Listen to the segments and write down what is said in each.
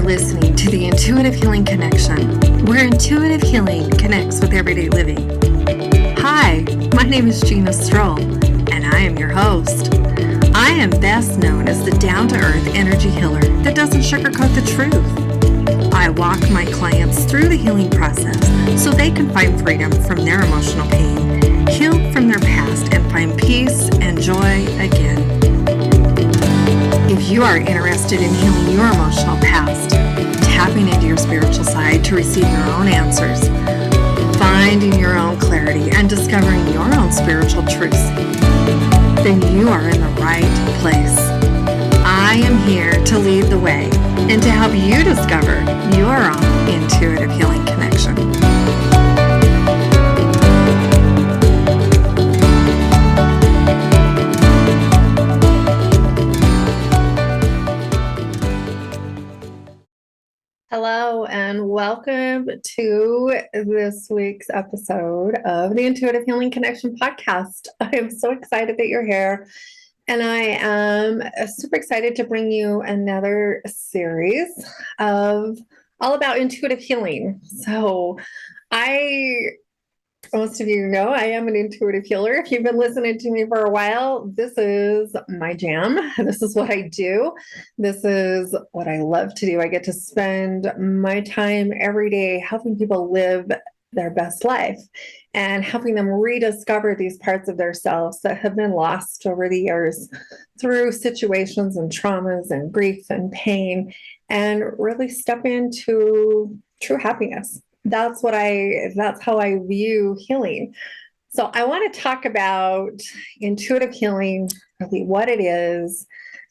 are listening to the Intuitive Healing Connection, where intuitive healing connects with everyday living. Hi, my name is Gina Stroll, and I am your host. I am best known as the down-to-earth energy healer that doesn't sugarcoat the truth. I walk my clients through the healing process so they can find freedom from their emotional pain, heal from their past, and find peace and joy again. If you are interested in healing your emotional past, tapping into your spiritual side to receive your own answers, finding your own clarity, and discovering your own spiritual truths, then you are in the right place. I am here to lead the way and to help you discover your own intuitive healing connection. Hello and welcome to this week's episode of the Intuitive Healing Connection podcast. I am so excited that you're here, and I am super excited to bring you another series of all about intuitive healing. So most of you know I am an intuitive healer. If you've been listening to me for a while, this is my jam. This is what I do. This is what I love to do. I get to spend my time every day helping people live their best life and helping them rediscover these parts of themselves that have been lost over the years through situations and traumas and grief and pain, and really step into true happiness. That's how I view healing. So I want to talk about intuitive healing, really what it is,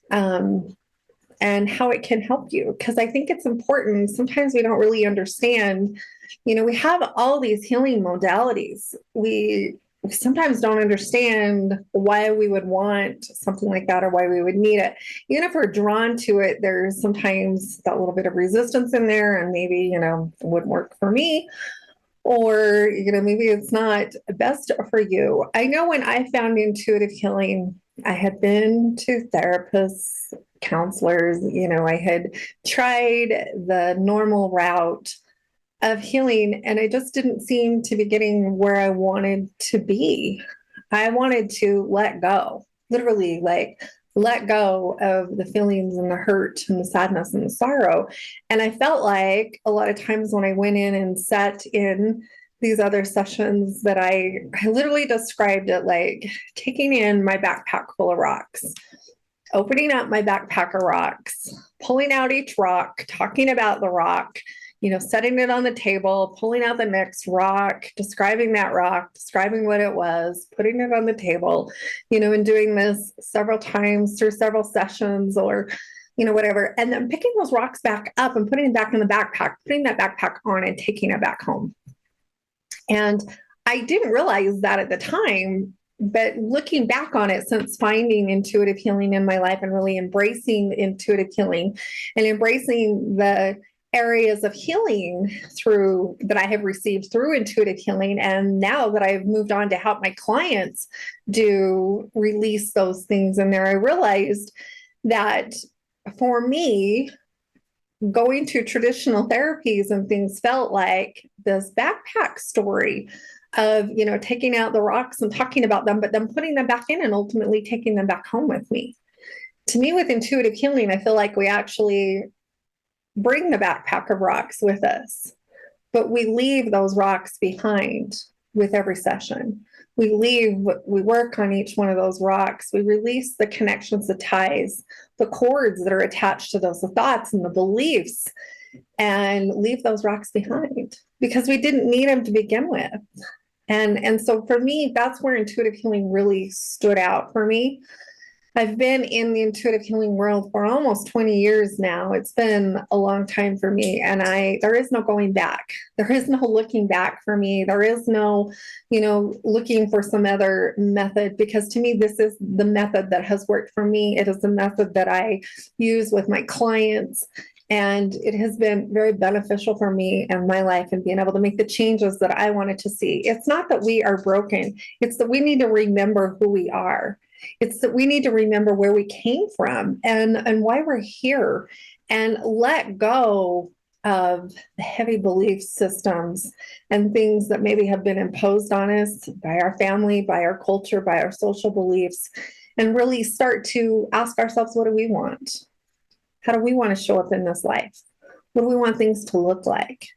and how it can help you. Because I think it's important. Sometimes we don't really understand, we have all these healing modalities. We sometimes don't understand why we would want something like that or why we would need it. Even if we're drawn to it, there's sometimes that little bit of resistance in there, and maybe, it wouldn't work for me, or, maybe it's not best for you. I know when I found intuitive healing, I had been to therapists, counselors, I had tried the normal route of healing, and I just didn't seem to be getting where I wanted to be. I wanted to let go, literally, let go of the feelings and the hurt and the sadness and the sorrow. And I felt like a lot of times when I went in and sat in these other sessions that I literally described it like taking in my backpack full of rocks, opening up my backpack of rocks, pulling out each rock, talking about the rock, setting it on the table, pulling out the next rock, describing that rock, describing what it was, putting it on the table, and doing this several times through several sessions or, whatever. And then picking those rocks back up and putting it back in the backpack, putting that backpack on and taking it back home. And I didn't realize that at the time, but looking back on it since finding intuitive healing in my life and really embracing intuitive healing and embracing the areas of healing that I have received through intuitive healing. And now that I've moved on to help my clients release those things in there, I realized that for me, going to traditional therapies and things felt like this backpack story of, taking out the rocks and talking about them, but then putting them back in and ultimately taking them back home with me. To me, with intuitive healing, I feel like we actually bring the backpack of rocks with us, but we leave those rocks behind with every session. We work on each one of those rocks. We release the connections, the ties, the cords that are attached to those, the thoughts and the beliefs, and leave those rocks behind because we didn't need them to begin with. And so for me, that's where intuitive healing really stood out for me. I've been in the intuitive healing world for almost 20 years now. It's been a long time for me, and there is no going back. There is no looking back for me. There is no, looking for some other method, because to me, this is the method that has worked for me. It is the method that I use with my clients, and it has been very beneficial for me and my life and being able to make the changes that I wanted to see. It's not that we are broken. It's that we need to remember who we are. It's that we need to remember where we came from and why we're here, and let go of the heavy belief systems and things that maybe have been imposed on us by our family, by our culture, by our social beliefs, and really start to ask ourselves, what do we want? How do we want to show up in this life? What do we want things to look like?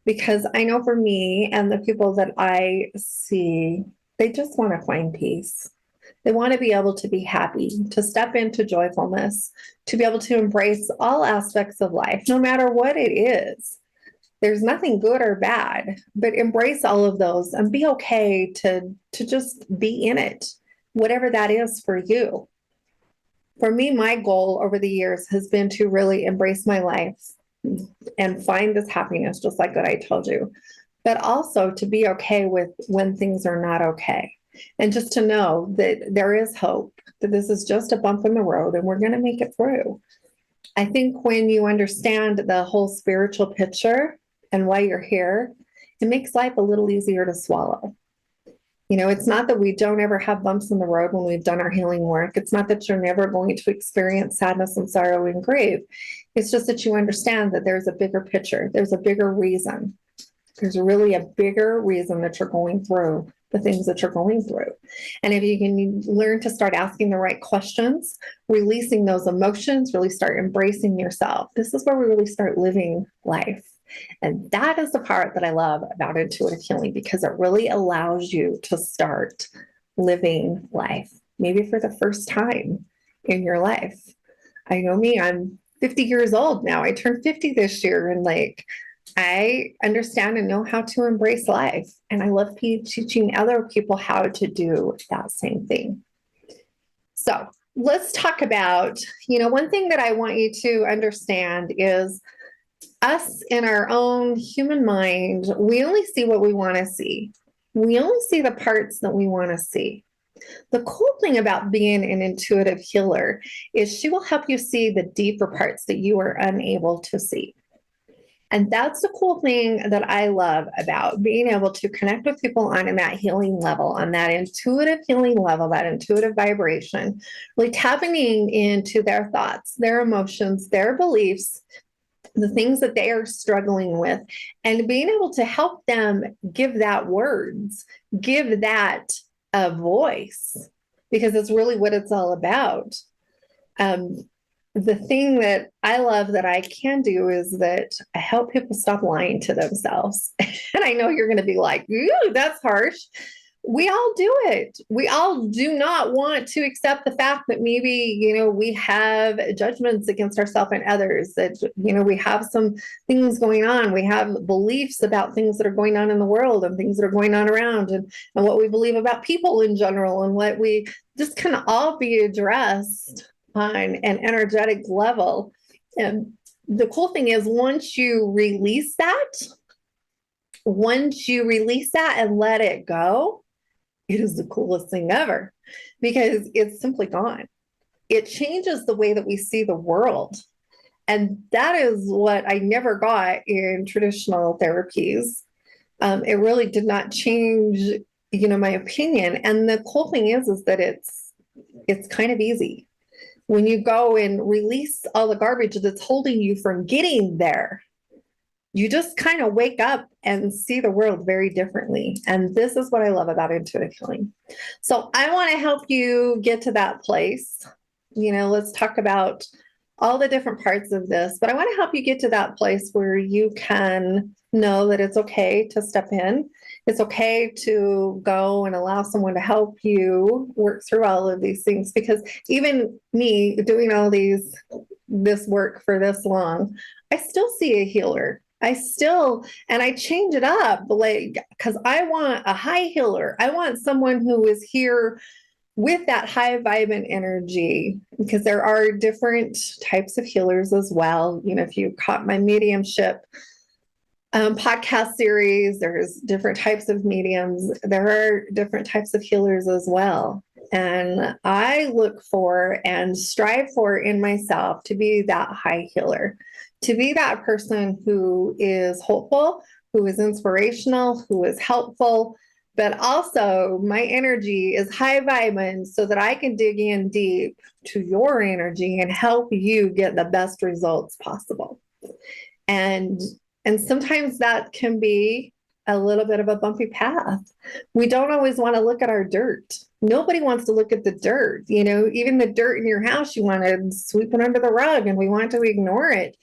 Because I know for me and the people that I see, they just want to find peace. They want to be able to be happy, to step into joyfulness, to be able to embrace all aspects of life, no matter what it is. There's nothing good or bad, but embrace all of those and be okay to just be in it, whatever that is for you. For me, my goal over the years has been to really embrace my life and find this happiness, just like what I told you, but also to be okay with when things are not okay. And just to know that there is hope, that this is just a bump in the road and we're going to make it through. I think when you understand the whole spiritual picture and why you're here, it makes life a little easier to swallow. You know, it's not that we don't ever have bumps in the road when we've done our healing work. It's not that you're never going to experience sadness and sorrow and grief. It's just that you understand that there's a bigger picture. There's a bigger reason. There's really a bigger reason that you're going through the things that you're going through. And if you can learn to start asking the right questions, releasing those emotions, really start embracing yourself, this is where we really start living life. And that is the part that I love about intuitive healing, because it really allows you to start living life, maybe for the first time in your life. I know me, I'm 50 years old now. I turned 50 this year, and I understand and know how to embrace life. And I love teaching other people how to do that same thing. So let's talk about, one thing that I want you to understand is us in our own human mind, we only see what we want to see. We only see the parts that we want to see. The cool thing about being an intuitive healer is she will help you see the deeper parts that you are unable to see. And that's the cool thing that I love about being able to connect with people on that healing level, on that intuitive healing level, that intuitive vibration, really tapping into their thoughts, their emotions, their beliefs, the things that they are struggling with, and being able to help them give that words, give that a voice, because it's really what it's all about. The thing that I love that I can do is that I help people stop lying to themselves. And I know you're going to be like, ooh, that's harsh. We all do it. We all do not want to accept the fact that maybe, we have judgments against ourselves and others, that, we have some things going on. We have beliefs about things that are going on in the world and things that are going on around, and what we believe about people in general, and what we just can all be addressed on an energetic level. And the cool thing is once you release that and let it go, it is the coolest thing ever, because it's simply gone. It changes the way that we see the world. And that is what I never got in traditional therapies. It really did not change, my opinion. And the cool thing is that it's kind of easy. When you go and release all the garbage that's holding you from getting there, you just kind of wake up and see the world very differently. And this is what I love about intuitive healing. So I want to help you get to that place. Let's talk about all the different parts of this, but I want to help you get to that place where you can know that it's okay to step in. It's okay to go and allow someone to help you work through all of these things, because even me doing all this work for this long, I still see a healer. And I change it up, because I want a high healer. I want someone who is here with that high vibrant energy, because there are different types of healers as well. If you caught my mediumship podcast series, there's different types of mediums. There are different types of healers as well. And I look for and strive for in myself to be that high healer, to be that person who is hopeful, who is inspirational, who is helpful, but also my energy is high vibing so that I can dig in deep to your energy and help you get the best results possible. And and sometimes that can be a little bit of a bumpy path. We don't always want to look at our dirt. Nobody wants to look at the dirt. Even the dirt in your house, you want to sweep it under the rug and we want to ignore it.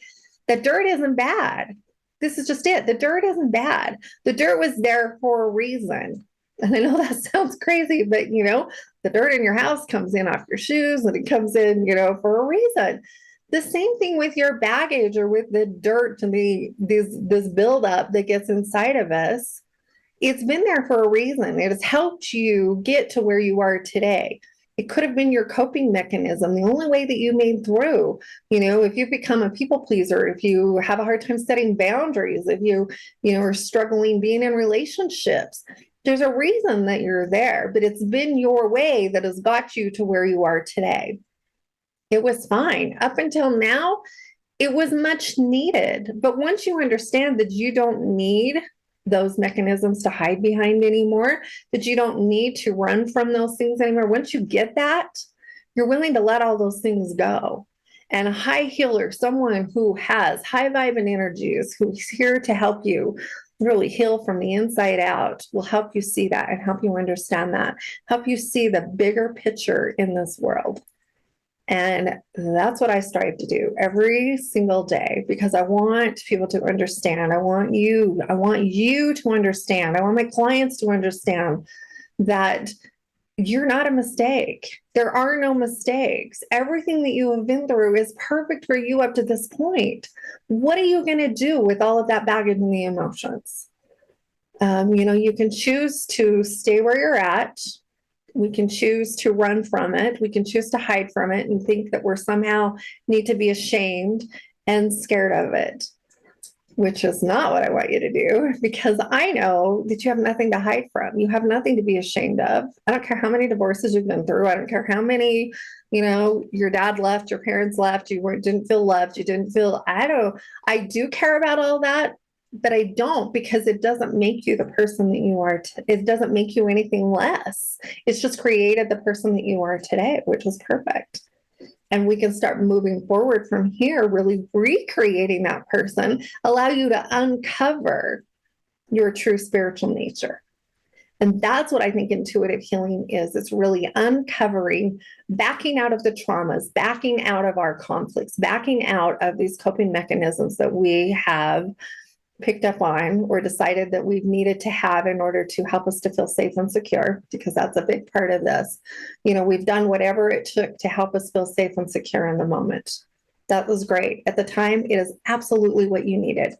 The dirt isn't bad. This is just it. The dirt isn't bad. The dirt was there for a reason. And I know that sounds crazy, but the dirt in your house comes in off your shoes and it comes in, for a reason. The same thing with your baggage or with the dirt and this buildup that gets inside of us. It's been there for a reason. It has helped you get to where you are today. It could have been your coping mechanism, the only way that you made through. If you become a people pleaser, if you have a hard time setting boundaries, if you are struggling being in relationships, there's a reason that you're there, but it's been your way that has got you to where you are today. It was fine. Up until now, it was much needed. But once you understand that you don't need those mechanisms to hide behind anymore, that you don't need to run from those things anymore, once you get that, you're willing to let all those things go. And a high healer, someone who has high vibe and energies, who's here to help you really heal from the inside out, will help you see that and help you understand that, help you see the bigger picture in this world. And that's what I strive to do every single day, because I want people to understand. I want you to understand. I want my clients to understand that you're not a mistake. There are no mistakes. Everything that you have been through is perfect for you up to this point. What are you going to do with all of that baggage and the emotions? You can choose to stay where you're at. We can choose to run from it. We can choose to hide from it and think that we're somehow need to be ashamed and scared of it, which is not what I want you to do, because I know that you have nothing to hide from. You have nothing to be ashamed of. I don't care how many divorces you've been through. I don't care how many, your dad left, your parents left, didn't feel loved, you didn't feel, I do care about all that, but I don't, because it doesn't make you the person that you are. It doesn't make you anything less. It's just created the person that you are today, which is perfect. And we can start moving forward from here, really recreating that person, allow you to uncover your true spiritual nature. And that's what I think intuitive healing is. It's really uncovering, backing out of the traumas, backing out of our conflicts, backing out of these coping mechanisms that we have picked up on or decided that we've needed to have in order to help us to feel safe and secure, because that's a big part of this. We've done whatever it took to help us feel safe and secure in the moment. That was great. At the time, it is absolutely what you needed.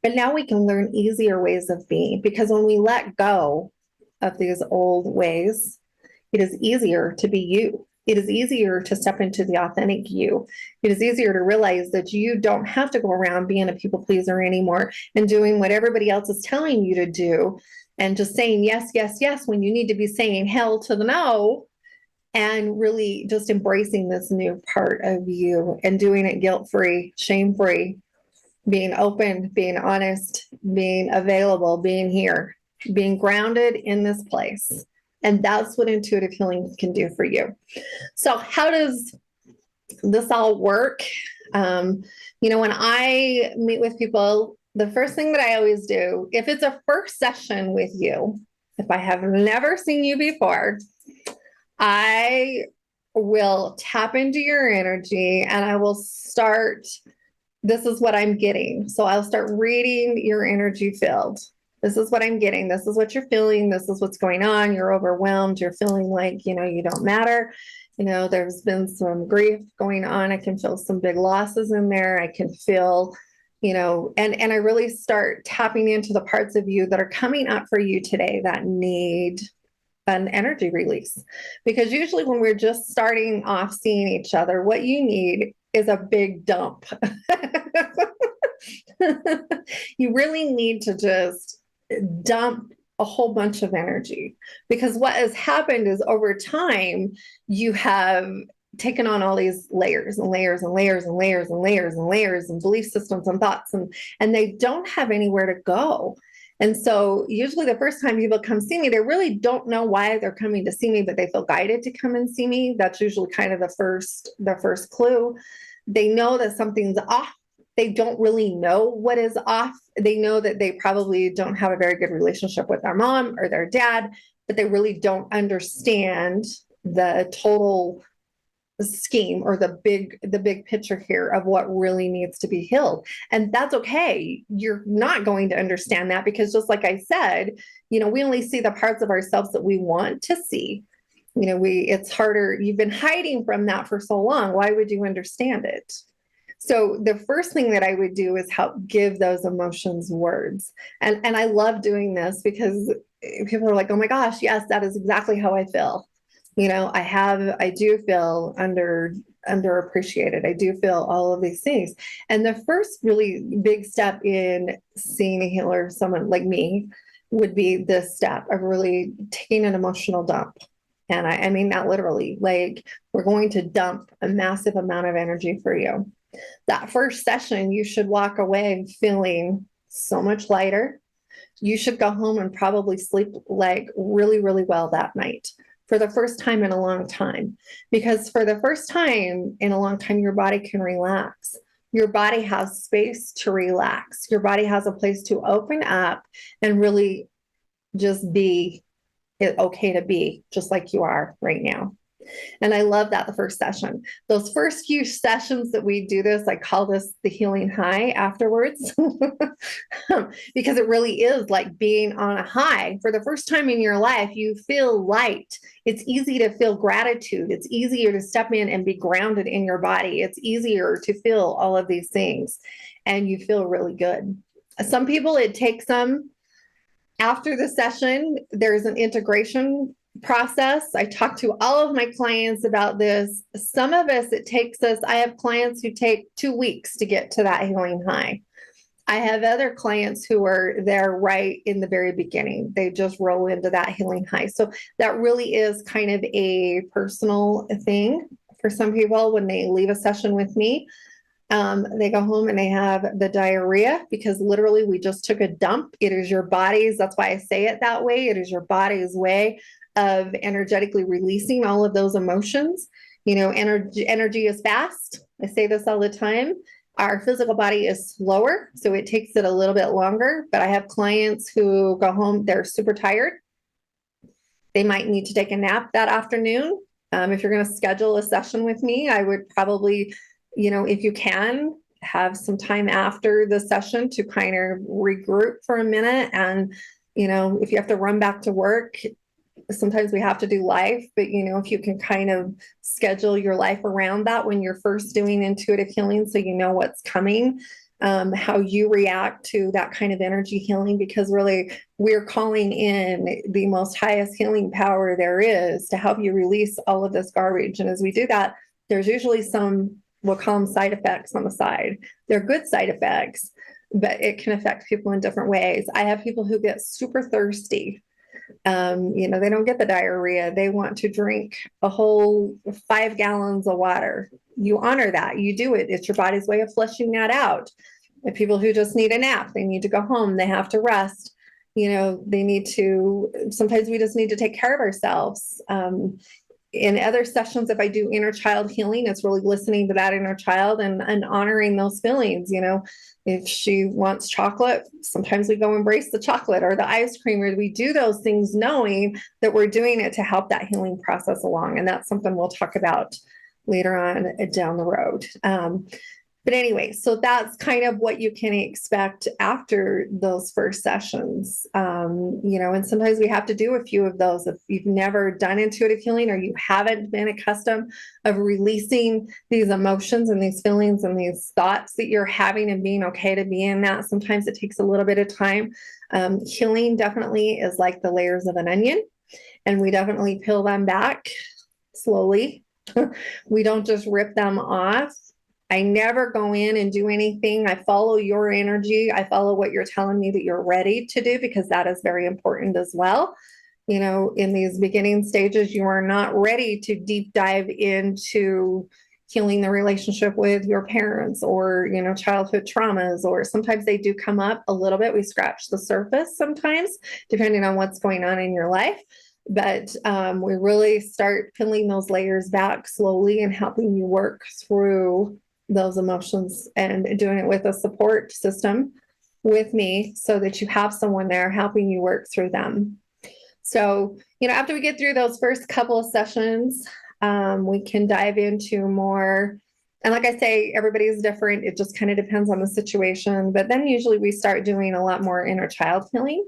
But now we can learn easier ways of being, because when we let go of these old ways, it is easier to be you. It is easier to step into the authentic you. It is easier to realize that you don't have to go around being a people pleaser anymore and doing what everybody else is telling you to do and just saying yes, yes, yes, when you need to be saying hell to the no, and really just embracing this new part of you and doing it guilt-free, shame-free, being open, being honest, being available, being here, being grounded in this place. And that's what intuitive healing can do for you. So how does this all work? When I meet with people, the first thing that I always do, if it's a first session with you, if I have never seen you before, I will tap into your energy and I will start, this is what I'm getting. So I'll start reading your energy field. This is what I'm getting. This is what you're feeling. This is what's going on. You're overwhelmed. You're feeling like, you don't matter. There's been some grief going on. I can feel some big losses in there. I can feel, and I really start tapping into the parts of you that are coming up for you today that need an energy release. Because usually when we're just starting off seeing each other, what you need is a big dump. You really need to just dump a whole bunch of energy, because what has happened is over time you have taken on all these layers and layers and layers and layers and layers and layers and belief systems and thoughts, and they don't have anywhere to go. And so usually the first time people come see me, they really don't know why they're coming to see me, but they feel guided to come and see me. That's usually kind of the first clue. They know that something's off. They don't really know what is off. They know that they probably don't have a very good relationship with their mom or their dad, but they really don't understand the total scheme or the big picture here of what really needs to be healed. And that's okay. You're not going to understand that because, just like I said, we only see the parts of ourselves that we want to see. It's harder. You've been hiding from that for so long. Why would you understand it? So the first thing that I would do is help give those emotions words. And I love doing this because people are like, oh my gosh, yes, that is exactly how I feel. I do feel underappreciated. I do feel all of these things. And the first really big step in seeing a healer, someone like me, would be this step of really taking an emotional dump. And I mean that literally, like we're going to dump a massive amount of energy for you. That first session, you should walk away feeling so much lighter. You should go home and probably sleep like really, really well that night for the first time in a long time. Because for the first time in a long time, your body can relax. Your body has space to relax. Your body has a place to open up and really just be okay to be just like you are right now. And I love that the first session. Those first few sessions that we do this, I call this the healing high afterwards, because it really is like being on a high. For the first time in your life, you feel light. It's easy to feel gratitude. It's easier to step in and be grounded in your body. It's easier to feel all of these things, and you feel really good. Some people, it takes them after the session, there's an integration process. I talk to all of my clients about this. Some of us, it takes us, I have clients who take 2 weeks to get to that healing high. I have other clients who are there right in the very beginning. They just roll into that healing high. So that really is kind of a personal thing for some people when they leave a session with me. They go home and they have the diarrhea because literally we just took a dump. It is your body's, that's why I say it that way. It is your body's way of energetically releasing all of those emotions. Energy is fast. I say this all the time. Our physical body is slower, so it takes it a little bit longer. But I have clients who go home, they're super tired. They might need to take a nap that afternoon. If you're going to schedule a session with me, I would probably, if you can, have some time after the session to kind of regroup for a minute. And, if you have to run back to work, sometimes we have to do life, but if you can kind of schedule your life around that when you're first doing intuitive healing, so you know what's coming, how you react to that kind of energy healing, because really we're calling in the most highest healing power there is to help you release all of this garbage. And as we do that, there's usually some, we'll call them side effects on the side. They're good side effects, but it can affect people in different ways. I have people who get super thirsty. They don't get the diarrhea. They want to drink a whole 5 gallons of water. You honor that. You do it. It's your body's way of flushing that out. The people who just need a nap, they need to go home. They have to rest. They need to, sometimes we just need to take care of ourselves. In other sessions, if I do inner child healing, it's really listening to that inner child and honoring those feelings. If she wants chocolate, sometimes we go embrace the chocolate or the ice cream, or we do those things knowing that we're doing it to help that healing process along. And that's something we'll talk about later on down the road. But anyway, so that's kind of what you can expect after those first sessions. And sometimes we have to do a few of those. If you've never done intuitive healing or you haven't been accustomed of releasing these emotions and these feelings and these thoughts that you're having and being okay to be in that, sometimes it takes a little bit of time. Healing definitely is like the layers of an onion, and we definitely peel them back slowly. We don't just rip them off. I never go in and do anything. I follow your energy. I follow what you're telling me that you're ready to do, because that is very important as well. In these beginning stages, you are not ready to deep dive into, healing the relationship with your parents, or, childhood traumas, or sometimes they do come up a little bit. We scratch the surface sometimes, depending on what's going on in your life. But we really start peeling those layers back slowly and helping you work through those emotions, and doing it with a support system with me, so that you have someone there helping you work through them. So, after we get through those first couple of sessions, we can dive into more. And like I say, everybody is different. It just kind of depends on the situation. But then usually we start doing a lot more inner child healing,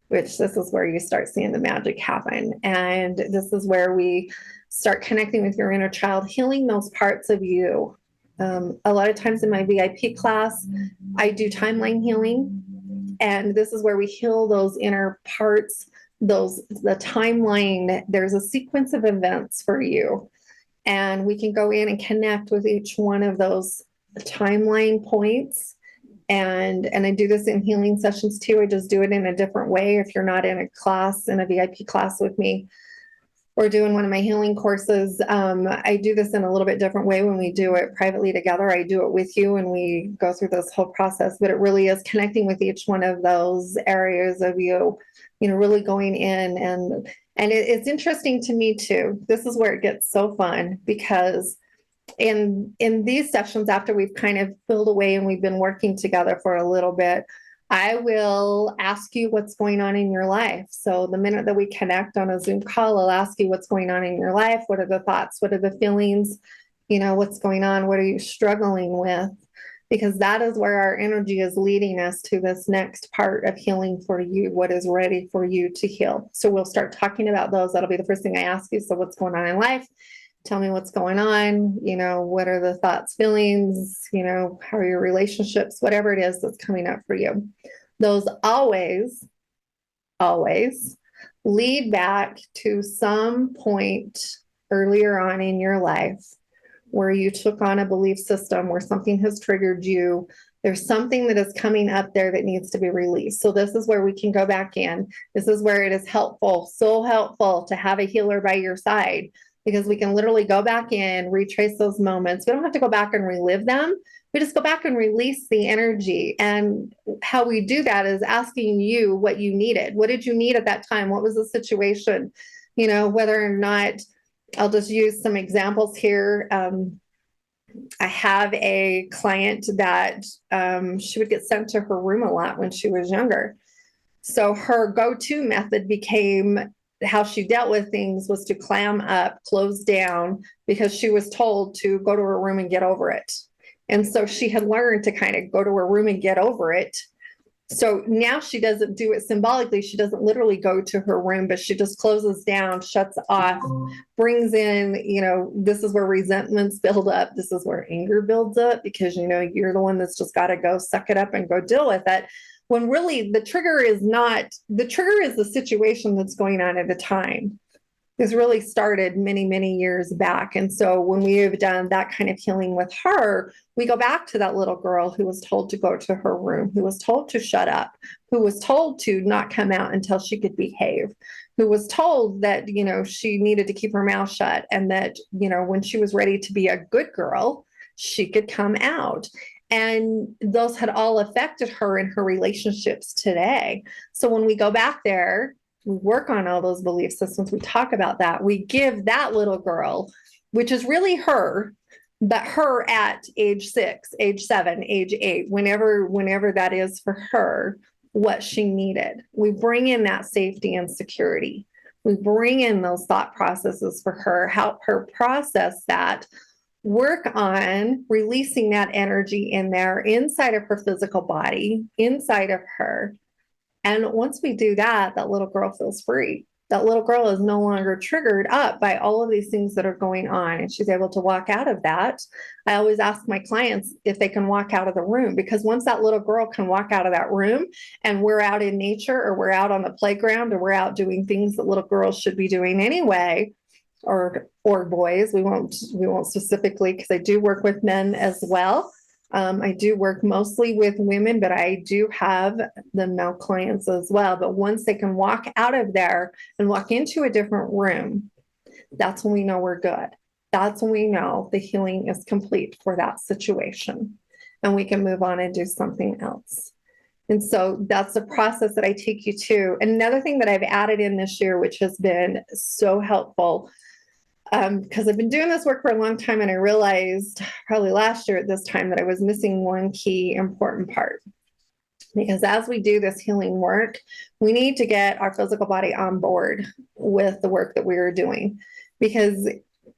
which this is where you start seeing the magic happen. And this is where we start connecting with your inner child, healing those parts of you. A lot of times in my VIP class, I do timeline healing. And this is where we heal those inner parts, the timeline. There's a sequence of events for you. And we can go in and connect with each one of those timeline points. And I do this in healing sessions too. I just do it in a different way. If you're not in a class, in a VIP class with me, or doing one of my healing courses, I do this in a little bit different way when we do it privately together. I do it with you and we go through this whole process, but it really is connecting with each one of those areas of you, really going in. And it's interesting to me too. This is where it gets so fun, because in these sessions, after we've kind of filled away and we've been working together for a little bit, I will ask you what's going on in your life. So the minute that we connect on a Zoom call, I'll ask you what's going on in your life. What are the thoughts? What are the feelings? What's going on? What are you struggling with? Because that is where our energy is leading us to this next part of healing for you, what is ready for you to heal. So we'll start talking about those. That'll be the first thing I ask you. So what's going on in life? Tell me what's going on. What are the thoughts, feelings, how are your relationships, whatever it is that's coming up for you. Those always lead back to some point earlier on in your life where you took on a belief system, where something has triggered you. There's something that is coming up there that needs to be released. So this is where we can go back in. This is where it is helpful, so helpful to have a healer by your side, because we can literally go back in, retrace those moments. We don't have to go back and relive them. We just go back and release the energy. And how we do that is asking you what you needed. What did you need at that time? What was the situation? Whether or not, I'll just use some examples here. I have a client that she would get sent to her room a lot when she was younger. So her go-to method became, how she dealt with things was to clam up, close down, because she was told to go to her room and get over it. And so she had learned to kind of go to her room and get over it. So now she doesn't do it symbolically. She doesn't literally go to her room, but she just closes down, shuts off, brings in, this is where resentments build up. This is where anger builds up, because, you're the one that's just got to go suck it up and go deal with it. When really the trigger is the situation that's going on at the time. This really started many, many years back. And so when we have done that kind of healing with her, we go back to that little girl who was told to go to her room, who was told to shut up, who was told to not come out until she could behave, who was told that, she needed to keep her mouth shut, and that, when she was ready to be a good girl, she could come out. And those had all affected her in her relationships today. So when we go back there, we work on all those belief systems. We talk about that. We give that little girl, which is really her, but her at age 6, age 7, age 8, whenever that is for her, what she needed. We bring in that safety and security. We bring in those thought processes for her, help her process that, work on releasing that energy in there, inside of her physical body, inside of her. And once we do that, that little girl feels free. That little girl is no longer triggered up by all of these things that are going on, and she's able to walk out of that. I always ask my clients if they can walk out of the room, because once that little girl can walk out of that room and we're out in nature, or we're out on the playground, or we're out doing things that little girls should be doing anyway, or boys, we won't specifically, because I do work with men as well. I do work mostly with women, but I do have the male clients as well. But once they can walk out of there and walk into a different room, that's when we know we're good. that's when we know the healing is complete for that situation. And we can move on and do something else. And so that's the process that I take you to. And another thing that I've added in this year, which has been so helpful, because I've been doing this work for a long time, and I realized probably last year at this time that I was missing one key important part. Because as we do this healing work, we need to get our physical body on board with the work that we are doing, because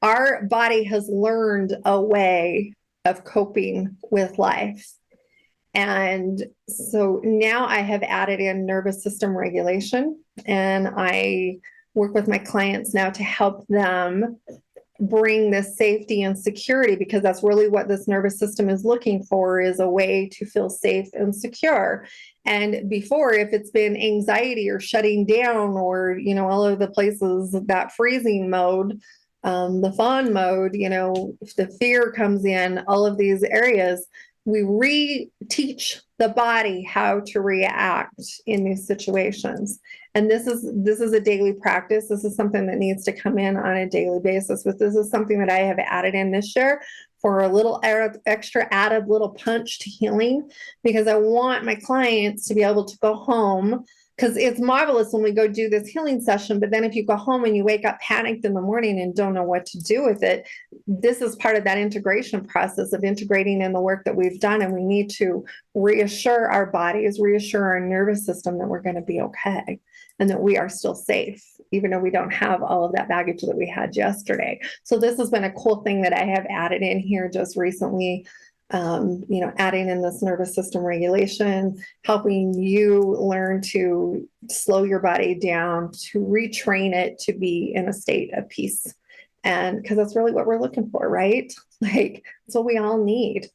our body has learned a way of coping with life. And so now I have added in nervous system regulation, and I work with my clients now to help them bring this safety and security, because that's really what this nervous system is looking for, is a way to feel safe and secure. And before, if it's been anxiety or shutting down, or, all of the places, that freezing mode, the fawn mode, if the fear comes in, all of these areas, we reteach the body how to react in these situations. And this is a daily practice. This is something that needs to come in on a daily basis. But this is something that I have added in this year for a little extra added little punch to healing, because I want my clients to be able to go home. Because it's marvelous when we go do this healing session, but then if you go home and you wake up panicked in the morning and don't know what to do with it, this is part of that integration process of integrating in the work that we've done. And we need to reassure our bodies, reassure our nervous system that we're going to be okay and that we are still safe, even though we don't have all of that baggage that we had yesterday. So this has been a cool thing that I have added in here just recently. Adding in this nervous system regulation, helping you learn to slow your body down, to retrain it to be in a state of peace. And because that's really what we're looking for, right? Like, that's what we all need.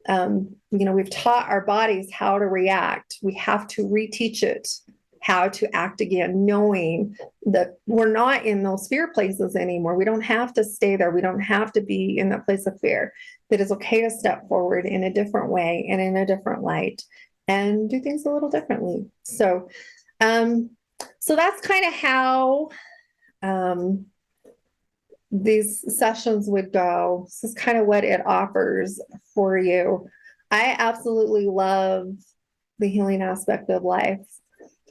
We've taught our bodies how to react. We have to reteach it how to act again, knowing that we're not in those fear places anymore. We don't have to stay there. We don't have to be in that place of fear. That it's okay to step forward in a different way and in a different light and do things a little differently. So that's kind of how these sessions would go. This is kind of what it offers for you. I absolutely love the healing aspect of life.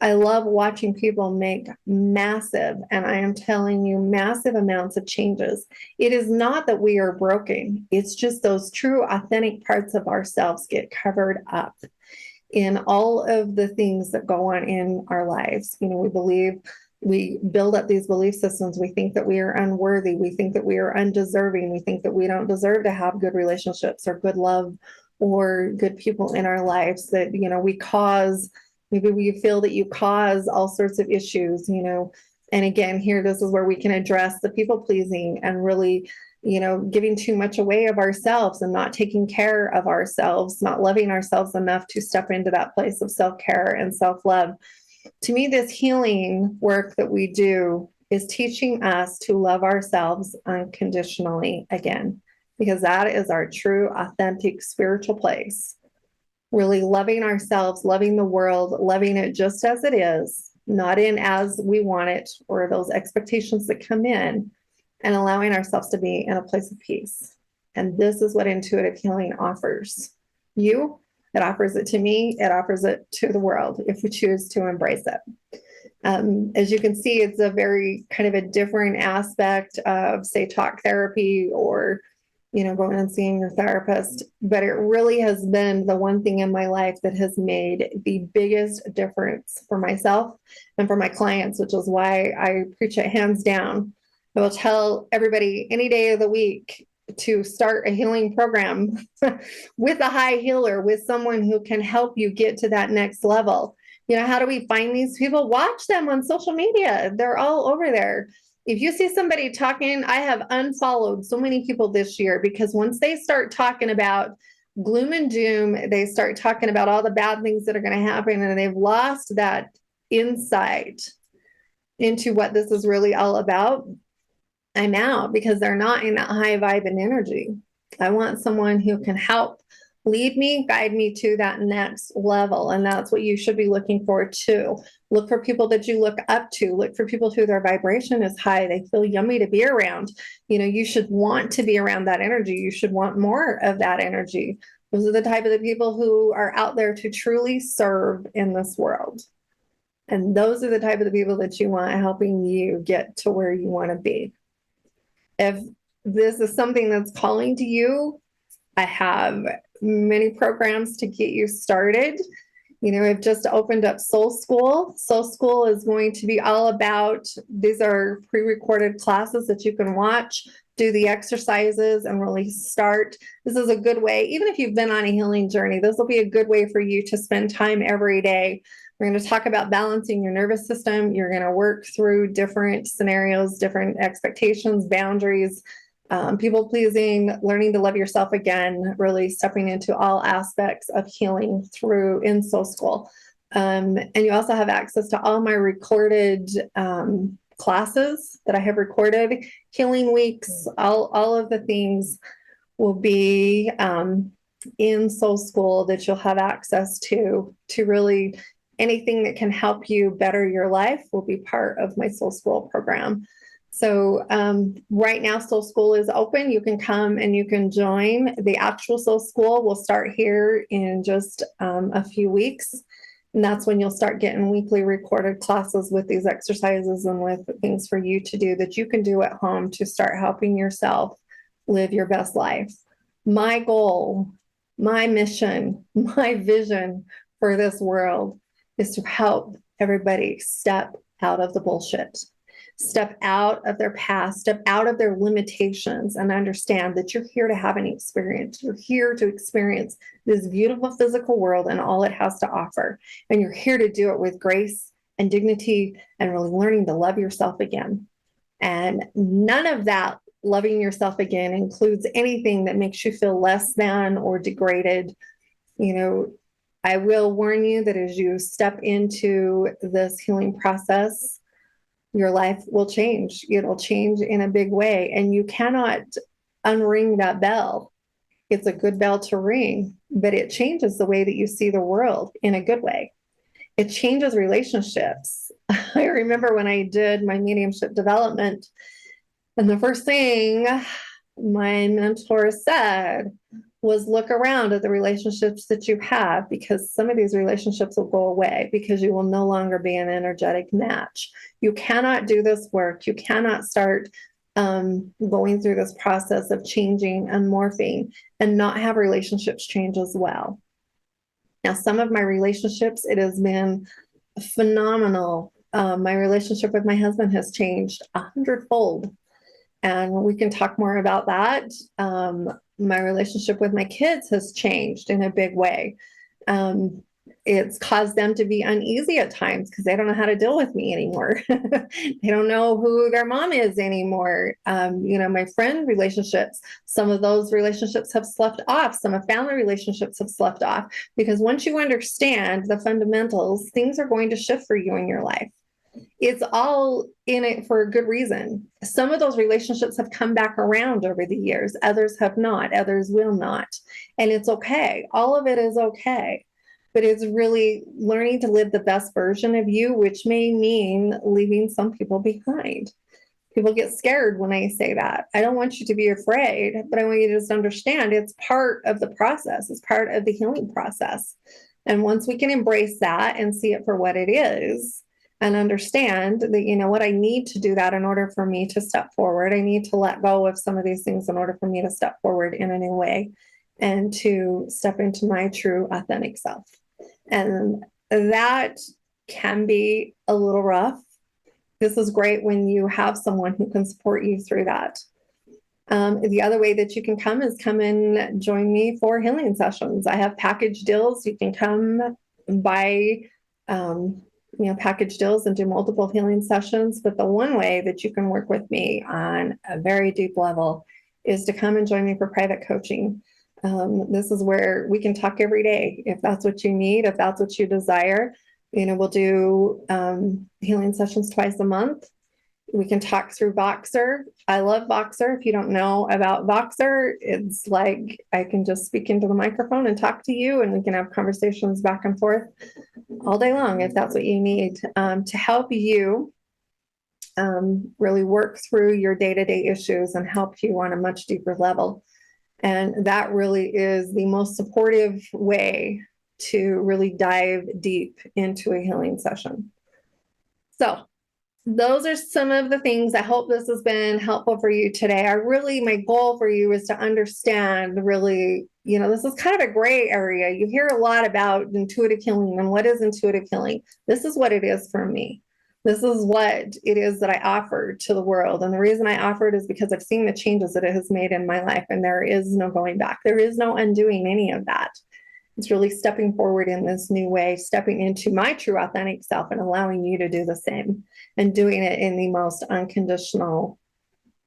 I love watching people make massive, and I am telling you, massive amounts of changes. It is not that we are broken. It's just those true, authentic parts of ourselves get covered up in all of the things that go on in our lives. We build up these belief systems. We think that we are unworthy. We think that we are undeserving. We think that we don't deserve to have good relationships or good love or good people in our lives, that, we cause. Maybe we feel that you cause all sorts of issues, and again, here, this is where we can address the people pleasing and really, giving too much away of ourselves and not taking care of ourselves, not loving ourselves enough to step into that place of self-care and self-love. To me, this healing work that we do is teaching us to love ourselves unconditionally again, because that is our true, authentic spiritual place. Really loving ourselves, loving the world, loving it just as it is, not in as we want it or those expectations that come in, and allowing ourselves to be in a place of peace. And this is what intuitive healing offers you. It offers it to me. It offers it to the world if we choose to embrace it. As you can see, it's a very kind of a different aspect of, say, talk therapy or going and seeing your therapist, but it really has been the one thing in my life that has made the biggest difference for myself and for my clients, which is why I preach it hands down. I will tell everybody any day of the week to start a healing program with a high healer, with someone who can help you get to that next level. How do we find these people? Watch them on social media. They're all over there. If you see somebody talking, I have unfollowed so many people this year, because once they start talking about gloom and doom, they start talking about all the bad things that are going to happen, and they've lost that insight into what this is really all about. I'm out, because they're not in that high vibe and energy. I want someone who can help Lead me, guide me to that next level. And that's what you should be looking for too. Look for people that you look up to. Look for people who their vibration is high. They feel yummy to be around. You should want to be around that energy. You should want more of that energy. Those are the type of the people who are out there to truly serve in this world. And those are the type of the people that you want helping you get to where you want to be. If this is something that's calling to you, I have many programs to get you started. I've just opened up Soul School. Soul School is going to be all about, these are pre-recorded classes that you can watch, do the exercises, and really start. This is a good way, even if you've been on a healing journey, this will be a good way for you to spend time every day. We're going to talk about balancing your nervous system. You're going to work through different scenarios, different expectations, boundaries, people pleasing, learning to love yourself again, really stepping into all aspects of healing through in Soul School. And you also have access to all my recorded classes that I have recorded, healing weeks, all of the things will be in Soul School that you'll have access to really anything that can help you better your life will be part of my Soul School program. So right now, Soul School is open. You can come and you can join. The actual Soul School will start here in just a few weeks. And that's when you'll start getting weekly recorded classes with these exercises and with things for you to do that you can do at home to start helping yourself live your best life. My goal, my mission, my vision for this world is to help everybody step out of the bullshit. Step out of their past, step out of their limitations, and understand that you're here to have an experience. You're here to experience this beautiful physical world and all it has to offer. And you're here to do it with grace and dignity and really learning to love yourself again. And none of that loving yourself again includes anything that makes you feel less than or degraded. I will warn you that as you step into this healing process, your life will change. It'll change in a big way. And you cannot unring that bell. It's a good bell to ring, but it changes the way that you see the world in a good way. It changes relationships. I remember when I did my mediumship development, and the first thing my mentor said was look around at the relationships that you have, because some of these relationships will go away because you will no longer be an energetic match. You cannot do this work. You cannot start going through this process of changing and morphing and not have relationships change as well. Now, some of my relationships, it has been phenomenal. My relationship with my husband has changed 100-fold. And we can talk more about that. My relationship with my kids has changed in a big way. It's caused them to be uneasy at times because they don't know how to deal with me anymore. They don't know who their mom is anymore. My friend relationships, some of those relationships have slept off. Some of family relationships have slept off because once you understand the fundamentals, things are going to shift for you in your life. It's all in it for a good reason. Some of those relationships have come back around over the years. Others have not. Others will not. And it's okay. All of it is okay. But it's really learning to live the best version of you, which may mean leaving some people behind. People get scared when I say that. I don't want you to be afraid, but I want you to just understand it's part of the process. It's part of the healing process. And once we can embrace that and see it for what it is, and understand that, what I need to do that in order for me to step forward. I need to let go of some of these things in order for me to step forward in a new way and to step into my true authentic self. And that can be a little rough. This is great when you have someone who can support you through that. The other way that you can come is come and join me for healing sessions. I have package deals. You can come buy package deals and do multiple healing sessions. But the one way that you can work with me on a very deep level is to come and join me for private coaching. This is where we can talk every day. If that's what you need, if that's what you desire, we'll do healing sessions twice a month. We can talk through Voxer. I love Voxer. If you don't know about Voxer, it's like I can just speak into the microphone and talk to you, and we can have conversations back and forth all day long if that's what you need to help you really work through your day-to-day issues and help you on a much deeper level. And that really is the most supportive way to really dive deep into a healing session. So those are some of the things. I hope this has been helpful for you today. My goal for you is to understand really, this is kind of a gray area. You hear a lot about intuitive healing and what is intuitive healing. This is what it is for me. This is what it is that I offer to the world. And the reason I offer it is because I've seen the changes that it has made in my life, and there is no going back. There is no undoing any of that. It's really stepping forward in this new way, stepping into my true authentic self and allowing you to do the same, and doing it in the most unconditional,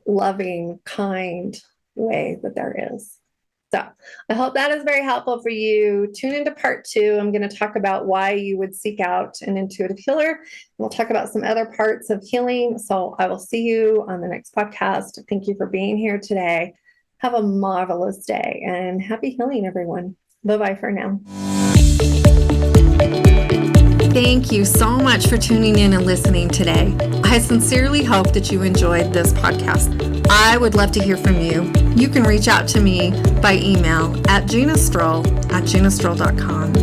loving, kind way that there is. So I hope that is very helpful for you. Tune into part 2. I'm going to talk about why you would seek out an intuitive healer. We'll talk about some other parts of healing. So I will see you on the next podcast. Thank you for being here today. Have a marvelous day and happy healing, everyone. Bye-bye for now. Thank you so much for tuning in and listening today. I sincerely hope that you enjoyed this podcast. I would love to hear from you. You can reach out to me by email at ginastroll@ginastroll.com.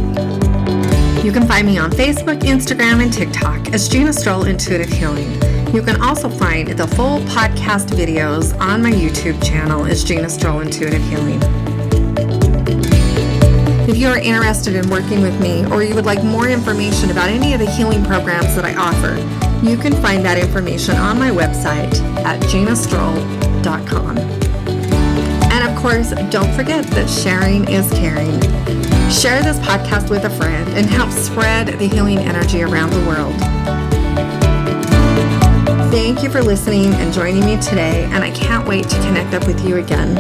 You can find me on Facebook, Instagram, and TikTok as Gina Stroll Intuitive Healing. You can also find the full podcast videos on my YouTube channel as Gina Stroll Intuitive Healing. If you are interested in working with me, or you would like more information about any of the healing programs that I offer, you can find that information on my website at ginastroll.com. And of course, don't forget that sharing is caring. Share this podcast with a friend and help spread the healing energy around the world. Thank you for listening and joining me today, and I can't wait to connect up with you again.